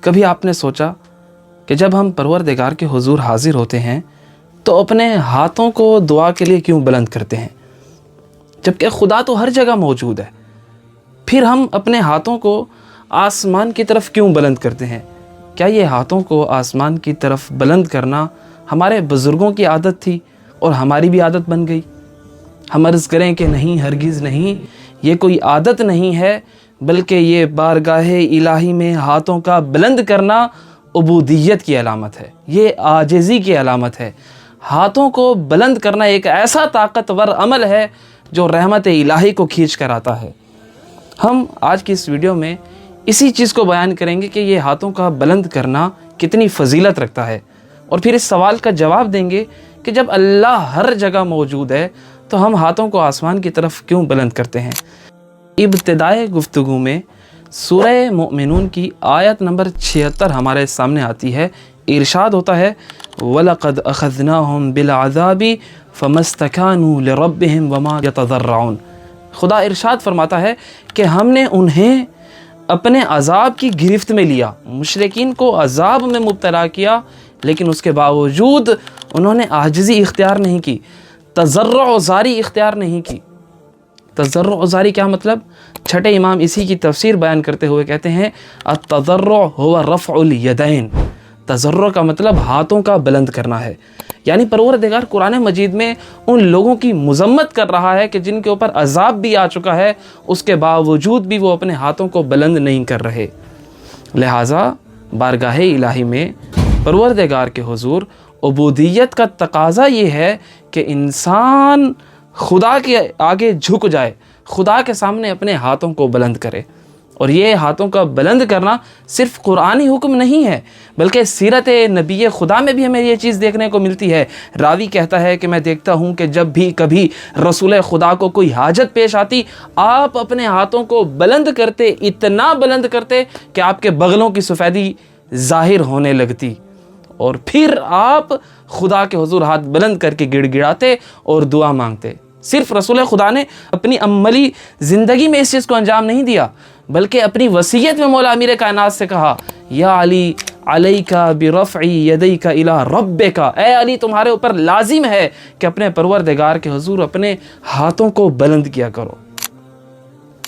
کبھی آپ نے سوچا کہ جب ہم پروردگار کے حضور حاضر ہوتے ہیں تو اپنے ہاتھوں کو دعا کے لیے کیوں بلند کرتے ہیں، جبکہ خدا تو ہر جگہ موجود ہے؟ پھر ہم اپنے ہاتھوں کو آسمان کی طرف کیوں بلند کرتے ہیں؟ کیا یہ ہاتھوں کو آسمان کی طرف بلند کرنا ہمارے بزرگوں کی عادت تھی اور ہماری بھی عادت بن گئی؟ ہم عرض کریں کہ نہیں، ہرگز نہیں، یہ کوئی عادت نہیں ہے، بلکہ یہ بارگاہ الہی میں ہاتھوں کا بلند کرنا عبودیت کی علامت ہے، یہ عاجزی کی علامت ہے۔ ہاتھوں کو بلند کرنا ایک ایسا طاقتور عمل ہے جو رحمت الہی کو کھینچ کر آتا ہے۔ ہم آج کی اس ویڈیو میں اسی چیز کو بیان کریں گے کہ یہ ہاتھوں کا بلند کرنا کتنی فضیلت رکھتا ہے، اور پھر اس سوال کا جواب دیں گے کہ جب اللہ ہر جگہ موجود ہے تو ہم ہاتھوں کو آسمان کی طرف کیوں بلند کرتے ہیں۔ ابتدائے گفتگو میں سورہ مومنون کی آیت نمبر 76 ہمارے سامنے آتی ہے، ارشاد ہوتا ہے وَلَقَدْ أَخَذْنَاهُمْ بِالْعَذَابِ فَمَا اسْتَكَانُوا لِرَبِّهِمْ وَمَا يَتَضَرَّعُونَ۔ خدا ارشاد فرماتا ہے کہ ہم نے انہیں اپنے عذاب کی گرفت میں لیا، مشرکین کو عذاب میں مبتلا کیا، لیکن اس کے باوجود انہوں نے عاجزی اختیار نہیں کی، تضرع و زاری اختیار نہیں کی۔ تضرع و زاری کیا مطلب؟ چھٹے امام اسی کی تفسیر بیان کرتے ہوئے کہتے ہیں التضرع هو رفع الیدین۔ تضرع کا مطلب ہاتھوں کا بلند کرنا ہے، یعنی پروردگار قرآن مجید میں ان لوگوں کی مذمت کر رہا ہے کہ جن کے اوپر عذاب بھی آ چکا ہے، اس کے باوجود بھی وہ اپنے ہاتھوں کو بلند نہیں کر رہے۔ لہٰذا بارگاہ الہی میں پروردگار کے حضور عبودیت کا تقاضا یہ ہے کہ انسان خدا کے آگے جھک جائے، خدا کے سامنے اپنے ہاتھوں کو بلند کرے۔ اور یہ ہاتھوں کا بلند کرنا صرف قرآنی حکم نہیں ہے، بلکہ سیرت نبی خدا میں بھی ہمیں یہ چیز دیکھنے کو ملتی ہے۔ راوی کہتا ہے کہ میں دیکھتا ہوں کہ جب بھی کبھی رسول خدا کو کوئی حاجت پیش آتی، آپ اپنے ہاتھوں کو بلند کرتے، اتنا بلند کرتے کہ آپ کے بغلوں کی سفیدی ظاہر ہونے لگتی، اور پھر آپ خدا کے حضور ہاتھ بلند کر کے گڑ گڑاتے اور دعا مانگتے۔ صرف رسول خدا نے اپنی عملی زندگی میں اس چیز کو انجام نہیں دیا، بلکہ اپنی وصیت میں مولا امیر کائنات سے کہا یا علی علیک برفع یدیک الی ربک، اے علی تمہارے اوپر لازم ہے کہ اپنے پروردگار کے حضور اپنے ہاتھوں کو بلند کیا کرو۔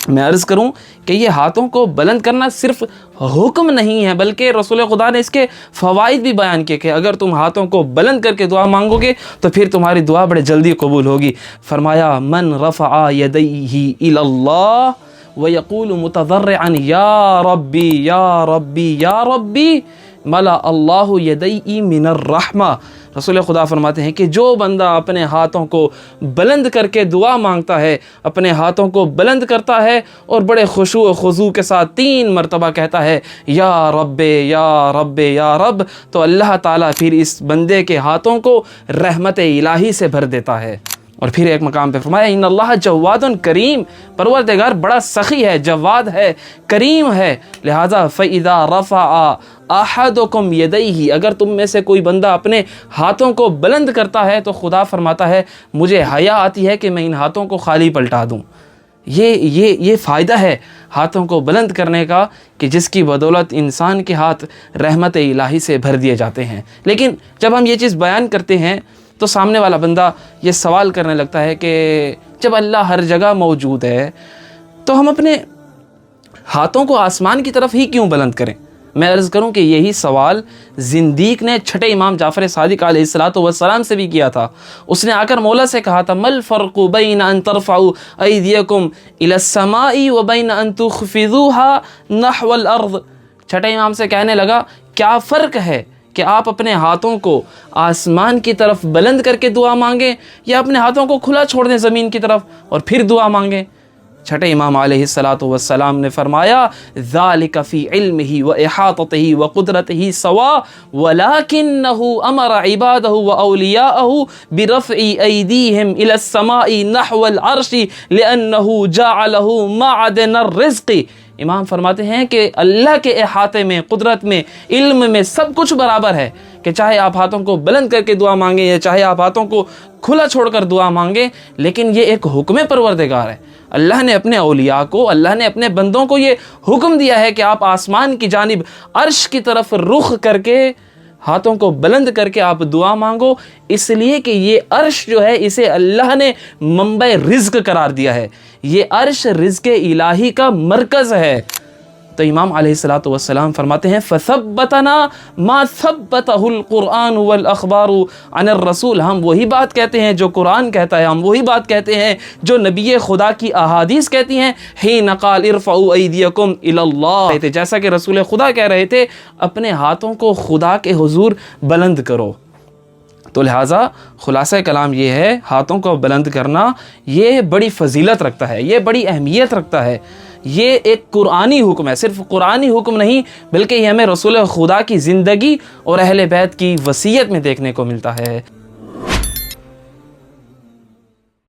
میں عرض کروں کہ یہ ہاتھوں کو بلند کرنا صرف حکم نہیں ہے، بلکہ رسول خدا نے اس کے فوائد بھی بیان کیے کہ اگر تم ہاتھوں کو بلند کر کے دعا مانگو گے تو پھر تمہاری دعا بڑے جلدی قبول ہوگی۔ فرمایا من رفع یدیہ الی اللہ وَيَقُولُ مُتَضَرِّعًا یا ربی یا ربی یا ربی ملا اللہ یدیہ من الرحمہ۔ رسول خدا فرماتے ہیں کہ جو بندہ اپنے ہاتھوں کو بلند کر کے دعا مانگتا ہے، اپنے ہاتھوں کو بلند کرتا ہے اور بڑے خشوع و خضوع کے ساتھ 3 مرتبہ کہتا ہے یا رب یا رب یا رب، تو اللہ تعالیٰ پھر اس بندے کے ہاتھوں کو رحمت الہی سے بھر دیتا ہے۔ اور پھر ایک مقام پہ فرمایا ان اللہ جواد کریم، پروردگار بڑا سخی ہے، جواد ہے، کریم ہے، لہذا فَإِذَا رَفَعَ أَحَدُكُمْ يَدَيْهِ، اگر تم میں سے کوئی بندہ اپنے ہاتھوں کو بلند کرتا ہے تو خدا فرماتا ہے مجھے حیا آتی ہے کہ میں ان ہاتھوں کو خالی پلٹا دوں۔ یہ فائدہ ہے ہاتھوں کو بلند کرنے کا کہ جس کی بدولت انسان کے ہاتھ رحمت الہی سے بھر دیے جاتے ہیں۔ لیکن جب ہم یہ چیز بیان کرتے ہیں تو سامنے والا بندہ یہ سوال کرنے لگتا ہے کہ جب اللہ ہر جگہ موجود ہے تو ہم اپنے ہاتھوں کو آسمان کی طرف ہی کیوں بلند کریں؟ میں عرض کروں کہ یہی سوال زندیق نے چھٹے امام جعفر صادق علیہ السلام سے بھی کیا تھا۔ اس نے آ کر مولا سے کہا تھا مل فرق بین ان ترفعوا ایدیکم الی السماء وبین ان تخفضوها نحو الارض۔ چھٹے امام سے کہنے لگا کیا فرق ہے کہ آپ اپنے ہاتھوں کو آسمان کی طرف بلند کر کے دعا مانگیں یا اپنے ہاتھوں کو کھلا چھوڑ دیں زمین کی طرف اور پھر دعا مانگیں؟ چھٹے امام علیہ السلام نے فرمایا ذالک فی علمہ و احاطتہ و قدرتہ سوا ولکنہ امر عبادہ و اولیاءہ برفع ایدیہم الی السماء نحو العرش لانہ جعلہ معدن الرزق۔ امام فرماتے ہیں کہ اللہ کے احاطے میں، قدرت میں، علم میں سب کچھ برابر ہے کہ چاہے آپ ہاتھوں کو بلند کر کے دعا مانگیں یا چاہے آپ ہاتھوں کو کھلا چھوڑ کر دعا مانگیں، لیکن یہ ایک حکم پروردگار ہے۔ اللہ نے اپنے اولیاء کو، اللہ نے اپنے بندوں کو یہ حکم دیا ہے کہ آپ آسمان کی جانب عرش کی طرف رخ کر کے ہاتھوں کو بلند کر کے آپ دعا مانگو، اس لیے کہ یہ عرش جو ہے اسے اللہ نے منبع رزق قرار دیا ہے، یہ عرش رزق الہی کا مرکز ہے۔ تو امام علیہ السلام فرماتے ہیں فَثَبَّتَنَا مَا ثَبَّتَهُ الْقُرْآنُ وَالْأَخْبَارُ عَنِ الرَّسُولِ، ہم وہی بات کہتے ہیں جو قرآن کہتا ہے، ہم وہی بات کہتے ہیں جو نبی خدا کی احادیث کہتی ہیں۔ حِينَ قَالَ ارْفَعُوا أَيْدِيَكُمْ إِلَى اللَّهِ، جیسا کہ رسول خدا کہہ رہے تھے اپنے ہاتھوں کو خدا کے حضور بلند کرو۔ تو لہٰذا خلاصہ کلام یہ ہے، ہاتھوں کو بلند کرنا یہ بڑی فضیلت رکھتا ہے، یہ بڑی اہمیت رکھتا ہے، یہ ایک قرآنی حکم ہے، صرف قرآنی حکم نہیں بلکہ یہ ہمیں رسول خدا کی زندگی اور اہل بیت کی وصیت میں دیکھنے کو ملتا ہے۔